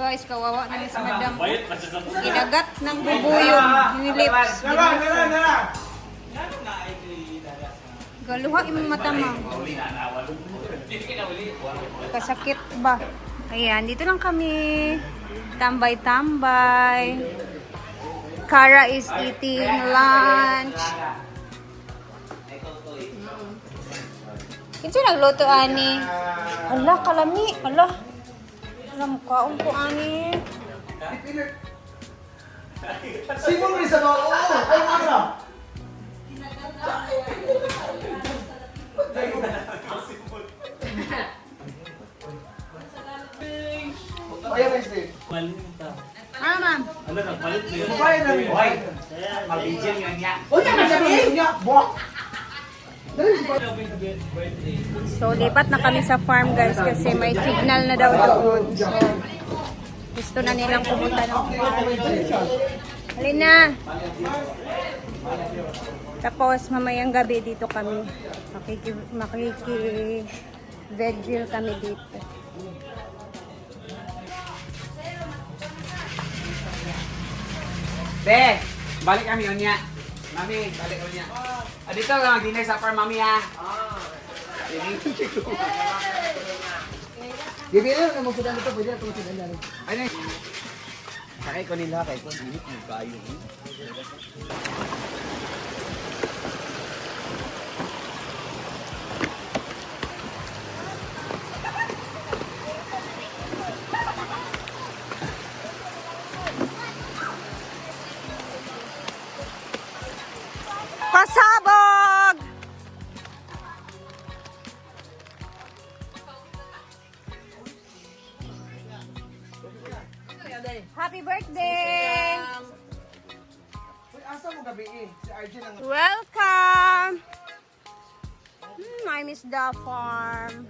guys, kawawa naman si madam. Ginagat ng bubuyog. Yung lips. Galuha imong mata mo. Kasakit ba? Ayan, dito lang kami. Tambay-tambay. Kara is eating lunch. Kinsa nagluto ani? Hala, kalami. Hala. Alam kaon ko ani. Simon rin sa mga ay mara. Kaya guys din. Ano ma'am? Kaya na rin. Hoy. Mabigyan nga niya. O niya masabihin niya. Buwak. So, lipat na kami sa farm guys kasi may signal na daw doon. So, gusto na nilang pumunta ng Halina! Tapos, mamayang gabi dito kami. Makiki-vegil kami dito. Be, balik kami yun niya. Mami, balik kami niya. Dito lang, dinner sa farm, mami ha. Bibili lang mo sudan dito, pwede na itong sudan dyan. Ano yun? Sakay ko nila, kay ko, hindi mo kayo. Pasabog! Happy birthday! Asa mo gabi eh? Si RJ lang. Welcome! I miss the farm.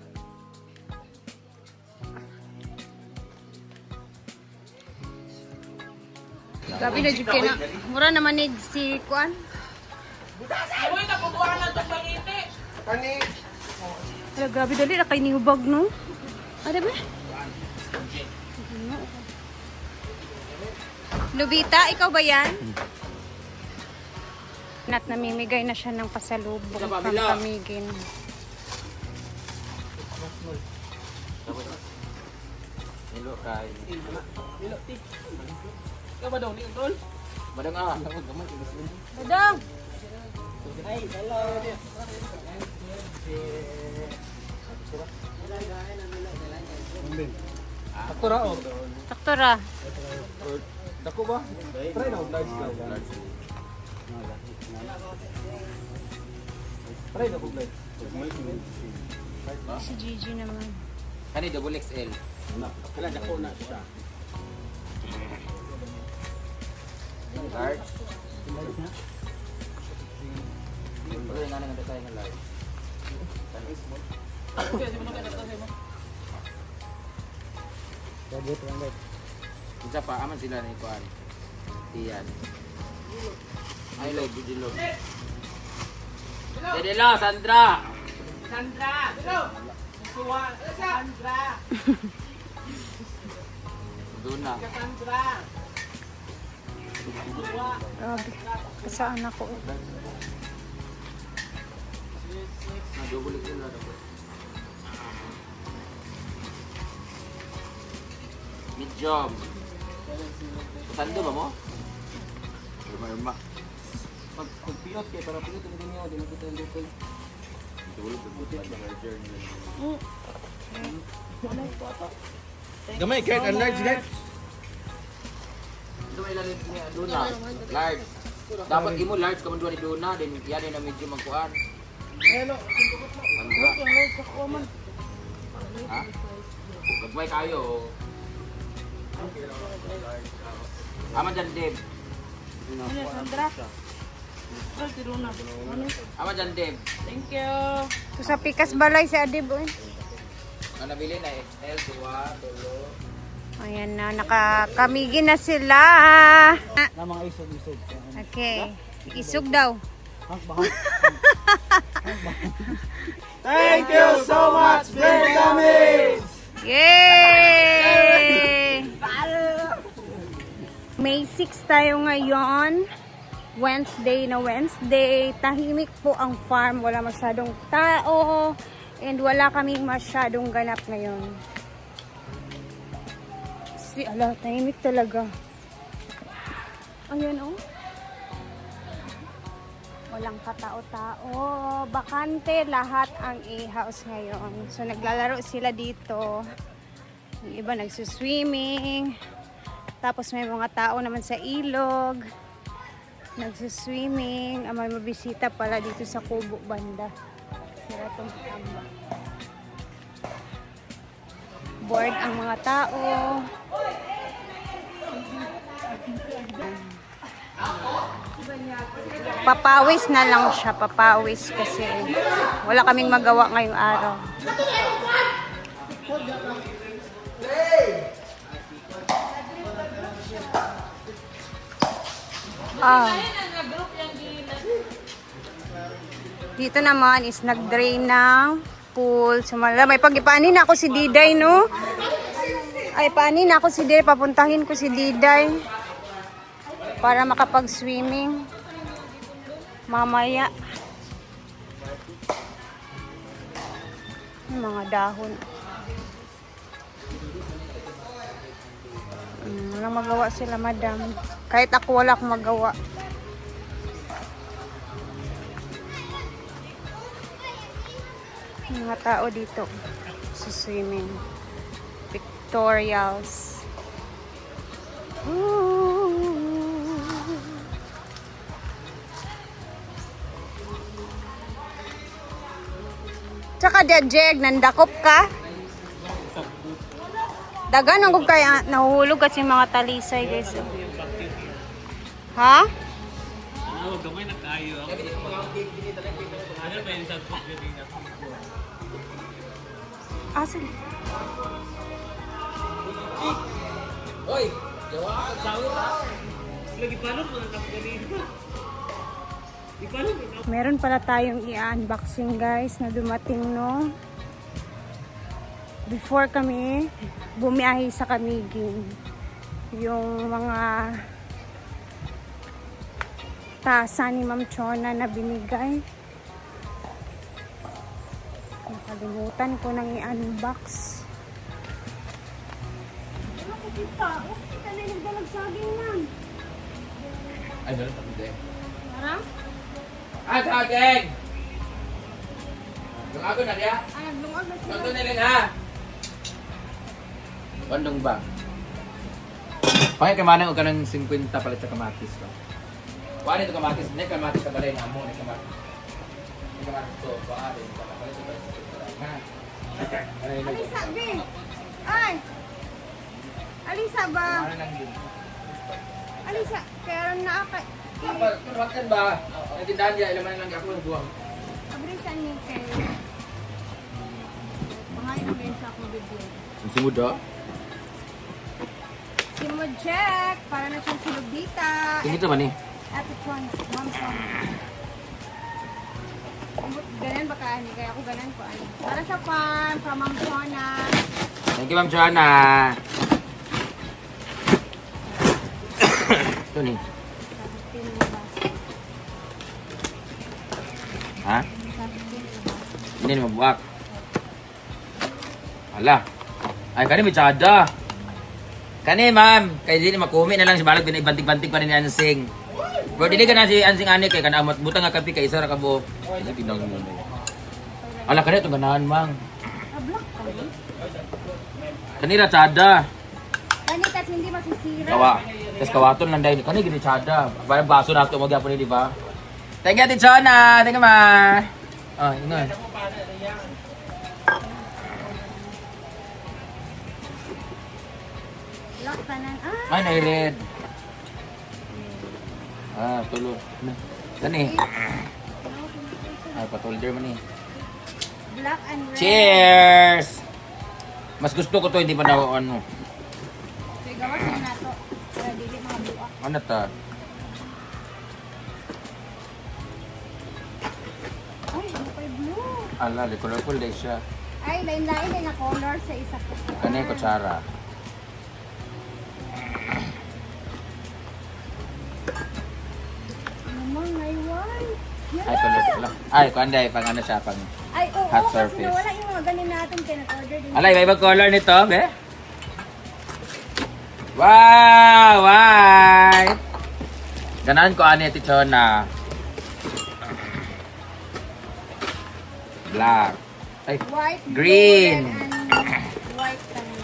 Gabi na jud na. Mura naman ni si Kuan. Kani, Ala, grabe dali na kay nihubag no. Ada ba? Lubita, ikaw ba yan? Nat namimigay na siya ng pasalubong pang pamigin. Hello kay. Ka ba daw ni Tol? Badang ah, tawag gamay ibas ni. Badang! Ay, hello. Taktura o. Taktora. Dako ba? Try na large ka. Try na large. Si Gigi naman. Kani double XL. kala dako na siya. Large. Pwede nga nang tayo ng large. Tanis mo. Isa pa, aman sila na ikuan. Iyan. Ay, loy, bidilog. Didilo, Sandra! Sandra! Hello! Suwa! Sandra! Doon na. Sandra! Grabe. Kasaan ako. Double XL na dapat. Medium. Sando ba mo? Irma. Pag-pilot kayo, para pilot ang ganyan, di nakita yung local. Tulog, buti ang larger nila. Gamay, Kurt, ang large, Kurt. Ito may lalit niya, doon na. Large. Dapat imo large, kaman doon ni doon na, then yan na medyo magkuhan. Hello. Ha? Gagmay kayo. Ama dyan, Deb. Sandra. Ama dyan, Deb. Thank you. Ito sa Pikas Balay si Adib. Ang nabili na XL, diwa, tulo. Ayan na, nakakamigin na sila. Na mga isog. Okay. Isog daw. Thank you so much, Vietnamese! Yay! May 6 tayo ngayon. Wednesday na Wednesday. Tahimik po ang farm. Wala masyadong tao. And wala kaming masyadong ganap ngayon. Tahimik talaga. Ayan oh. Walang katao-tao. Bakante lahat ang e-house ngayon. So naglalaro sila dito. Yung iba nagsuswimming. Tapos may mga tao naman sa ilog. Nagsuswimming. May mabisita pala dito sa Kubo banda. Sira itong tamba. Bored ang mga tao. Papawis na lang siya. Papawis kasi wala kaming magawa ngayong araw. Dito naman is nag-drain ng pool. May pag-ipanin ako si Diday, no? Ay, panin ako si Diday. Papuntahin ko si Diday para makapag-swimming mamaya. Yung mga dahon. Walang magawa sila, madam. Kahit ako wala akong magawa. Mga tao dito sa swimming. Pictorials. Tsaka Jejeg, nandakop ka? Dagan ang kung kaya nahuhulog kasi mga talisay guys. Ha? Gamay na tayo. Ano ba yung sa Sige. Hoy! Jawa! Sawi ka! Lagi palong mga kapganito. Meron pala tayong i-unboxing guys na dumating, no? Before kami bumiyahe sa Camiguin, yung mga tasa ni Ma'am Chona na binigay. Nakalimutan ko nang i-unbox. Ano ko kita? Kita na yung nagdalag saging man. Ay, meron pa hindi. Parang? Saging! Lungago na diya? Naglungag na sila. Lungago na lang ha! Bandong ba? Pangit ka manang o ka ng 50 palit sa kamatis ko. Wala ito kamatis. Hindi kamatis sa balay na mo. Hindi kamatis. Hindi kamatis ito. Baka rin. Palit sa balay. Alisa, be! Ay! Alisa ba? Ano lang yun? Alisa, kaya na ako. Bakit ba? Natindahan niya. Ilaman lang ako ng buwang. Abrisan ni kay. Pangayon ba yun sa akong bibig? Sumudo? Si Mojek, para na siyang silubita. Tingin ito man eh. Ate Chon, Ma'am Chon. Ganan ba ka, ani? Kaya ako ganan ko, ani. Para sa farm, from Ma'am Chona. Thank you, Ma'am Joanna. Ito ni. Ha? Hindi ni mabuak. Ala. Ay, kani may tsada. Kani, ma'am. Kaya di makumi na lang si Balag. Binibantig-bantig pa rin ni Ansing. Bro, dili ka na si Ansing Ani kay kanamot. Butang nga kapi kay isa ra ka buo. Ay, tinang mo. Ala, kani itong ganahan, mang. Kanira tsada. Kani kasi hindi masisira. Kawa. Tapos kawaton lang dahil. Kani gini tsada. Parang baso na ito magyapon ni, di ba? Thank you, Tichona. Thank you, ma. Oh, ingat. Lock tanan. Ay, na-red. Tulo. Kani. Ay, patolder man eh. Black and red. Cheers! Mas gusto ko to, hindi pa na ano. So, gawas na nato. Para dili mga buak. Ano ta? Ay, ano pa yung blue? Ala, colorful day siya. Ay, lain-lain din na color sa isa ko. Kani, kutsara. Naman, may white. Yan. Ay, color lang. Ay, kuanday, pang ano siya, pang... Ay, oo, Hot kasi surface. nawala yung mga ganin natin kaya nag-order din. Alay, may ibang color nito, be? Wow! White! Ganahan ko ani Tichona. Black. Ay, White, Green. blue, red, and white kami.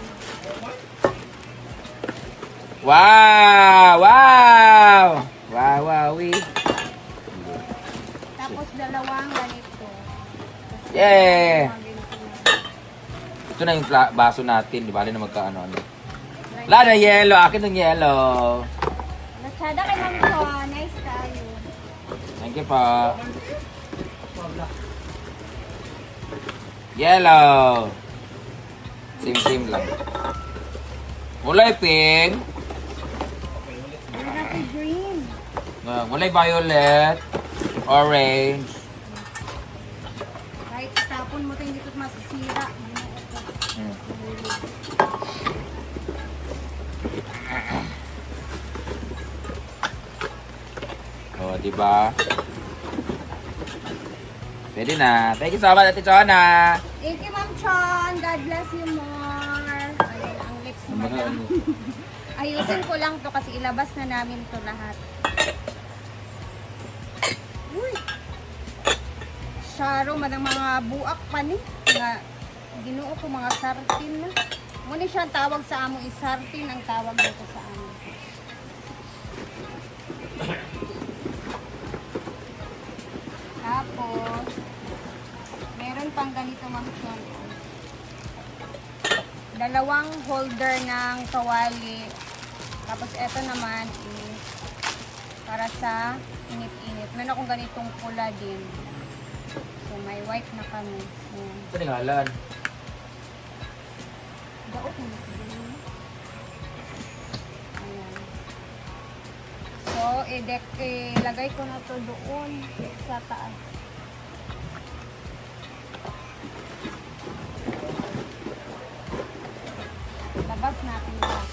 wow! Wow! Wow, wow, Tapos dalawang ganito. Yeah! Mga ganito na. Ito na yung baso natin, di ba? Alin na magkaano-ano. Wala na yellow, akin yung yellow. Masyada kay Ma'am Cho, nice tayo. Thank you po. Yellow. Same lang. Mulay pink. Ano natin green? Mulay violet. Orange. Kahit tapon mo ito, hindi ko masisira. Hmm. Oh, di ba? Pwede na. Thank you so much, Ate Chona. Thank you, Ma'am Chon. God bless you more. Ayan, ang lips mo na. Ayusin ko lang to kasi ilabas na namin to lahat. Uy! Sharo, madang mga buak pa ni. Nga, ginuo ko mga sartin na. Muna siya ang tawag sa amo, isartin ang tawag dito sa amo. Tapos, meron pang ganito, Ma'am Chon. Dalawang holder ng kawali. Tapos, eto naman is para sa init-init. Meron akong ganitong pula din. So, may white na kami. Ayan. Ito ni ngalan. Daot na ito. Ayan. So, ilagay ko na to doon sa taas. Labas natin lahat.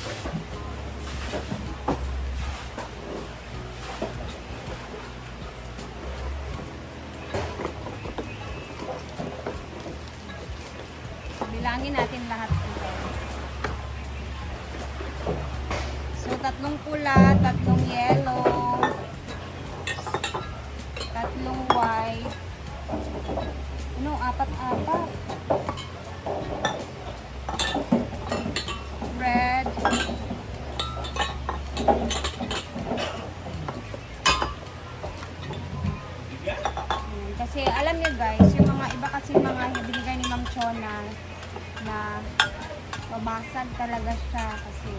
Bilangin natin lahat ito. So, tatlong pula, tatlong yellow, tatlong white. Ano, apat-apat. Red. Ayan, kasi alam niyo guys, yung mga iba kasi mga binigay ni Ma'am Chona na mabasag talaga siya kasi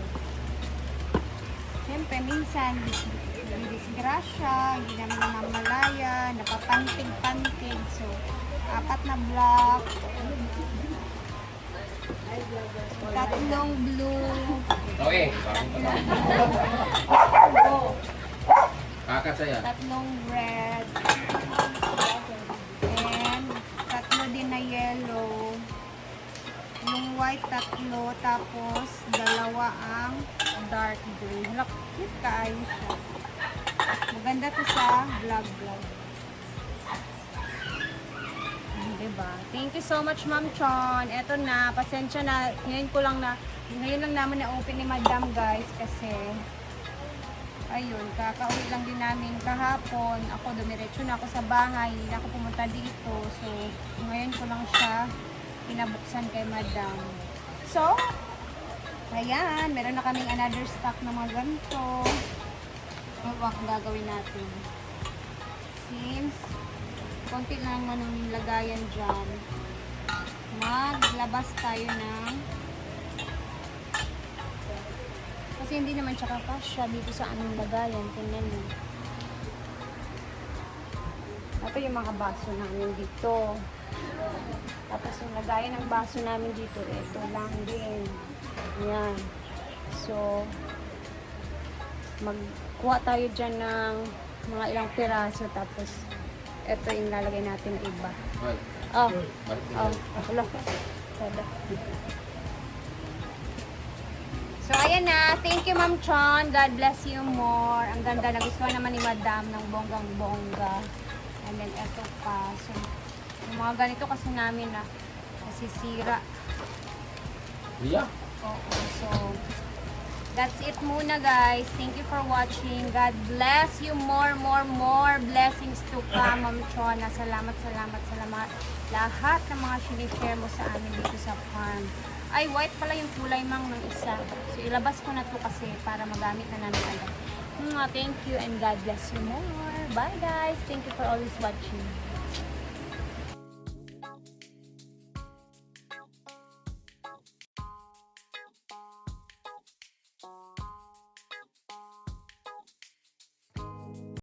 siyempre minsan disgrasya, hindi namin namamalaya, napapantig-pantig. So, apat na block, tatlong blue, Okay. tatlong Kakat saya. tatlong red, and tatlo din na yellow, yung white tatlo, tapos dalawa ang dark green. Look, cute kaayo siya. Maganda to sa vlog. Diba? Thank you so much, Ma'am Chon. Eto na, pasensya na. Ngayon lang naman na-open ni Madam, guys, kasi ayun, kakauwi lang din namin kahapon. Ako, dumiretso na ako sa bahay. Hindi na ako pumunta dito. So, ngayon ko lang siya pinabuksan kay Madam. So, ayan, meron na kaming another stock na mga ganito. Ang gagawin natin. Since, konti lang naman ang lagayan dyan, maglabas tayo ng, kasi hindi naman siya kakasya dito sa aming lagayan. Tingnan mo. Ito yung mga baso namin dito. Tapos yung lagayan ng baso namin dito, ito lang din. Yan. So, magkuha tayo dyan ng mga ilang piraso. Tapos, ito yung lalagay natin na iba. Oh. Wala. Sada. So, So, ayan na. Thank you, Ma'am Chon. God bless you more. Ang ganda. Nagustuhan naman ni Madam ng bonggang-bongga. And then, eto pa. So, yung mga ganito kasi namin na nasisira. Yeah. Oo. So, that's it muna, guys. Thank you for watching. God bless you more blessings to come, Ma'am Chona. Salamat lahat ng mga sinishare mo sa amin dito sa farm. Ay, white pala yung kulay, Mang, ng isa. So, ilabas ko na to kasi para magamit na namin agad. Thank you and God bless you more. Bye, guys. Thank you for always watching.